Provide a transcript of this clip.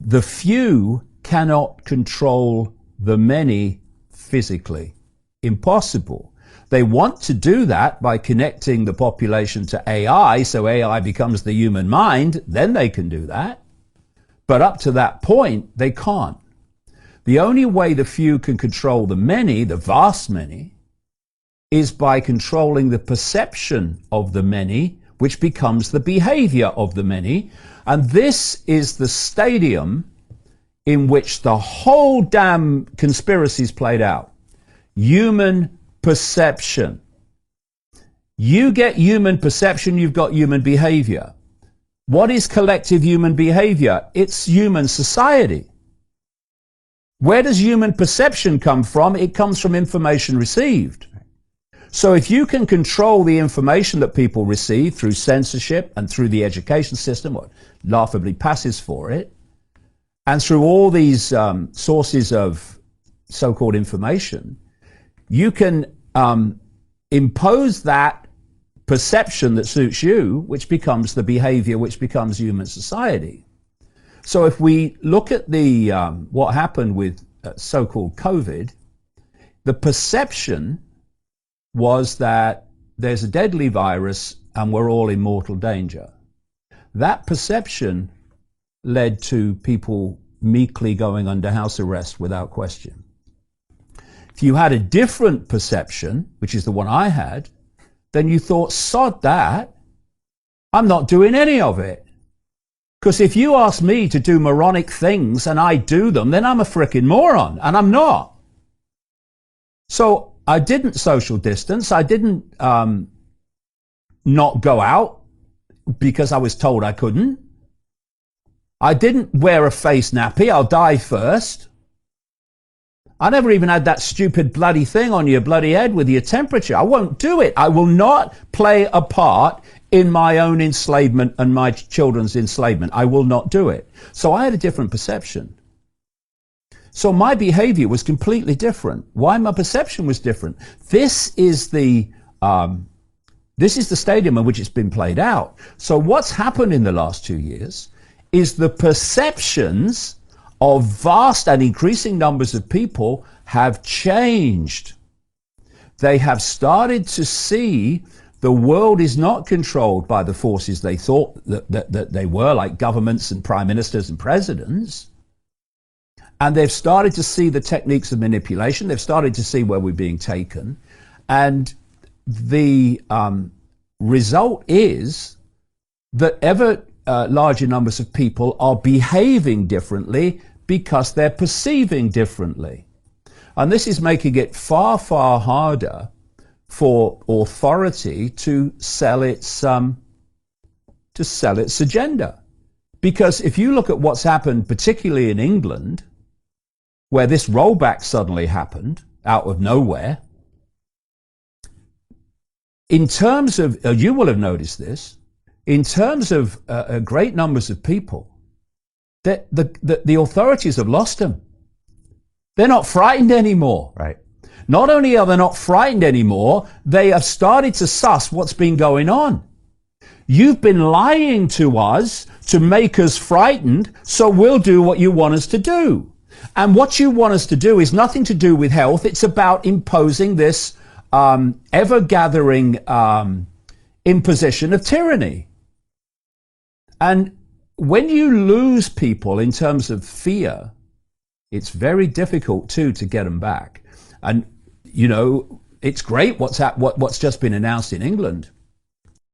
The few cannot control the many physically. Impossible. They want to do that by connecting the population to AI, so AI becomes the human mind, then they can do that. But up to that point, they can't. The only way the few can control the many, the vast many, is by controlling the perception of the many, which becomes the behavior of the many. And this is the stadium in which the whole damn conspiracy is played out. Human perception. You get human perception, you've got human behavior. What is collective human behavior? It's human society. Where does human perception come from? It comes from information received. So if you can control the information that people receive through censorship and through the education system, what laughably passes for it, and through all these sources of so-called information, you can impose that perception that suits you, which becomes the behavior, which becomes human society. So if we look at the what happened with so-called COVID, the perception was that there's a deadly virus and we're all in mortal danger. That perception led to people meekly going under house arrest without question. If you had a different perception, which is the one I had, then you thought, sod that, I'm not doing any of it. Because if you ask me to do moronic things and I do them, then I'm a frickin' moron, and I'm not. So I didn't social distance. I didn't not go out because I was told I couldn't. I didn't wear a face nappy. I'll die first. I never even had that stupid bloody thing on your bloody head with your temperature. I won't do it. I will not play a part in my own enslavement and my children's enslavement. I will not do it. So I had a different perception. So my behavior was completely different. Why my perception was different? This is the stadium in which it's been played out. So what's happened in the last 2 years is the perceptions of vast and increasing numbers of people have changed. They have started to see the world is not controlled by the forces they thought that they were, like governments and prime ministers and presidents. And they've started to see the techniques of manipulation. They've started to see where we're being taken. And the result is that ever larger numbers of people are behaving differently because they're perceiving differently. And this is making it far, far harder for authority to sell its agenda. Because if you look at what's happened, particularly in England, where this rollback suddenly happened out of nowhere, in terms of, you will have noticed this, in terms of great numbers of people, that the authorities have lost them. They're not frightened anymore. Right. Not only are they not frightened anymore, they have started to suss what's been going on. You've been lying to us to make us frightened, so we'll do what you want us to do. And what you want us to do is nothing to do with health. It's about imposing this ever-gathering imposition of tyranny. And when you lose people in terms of fear, it's very difficult to get them back. And, you know, it's great what's just been announced in England.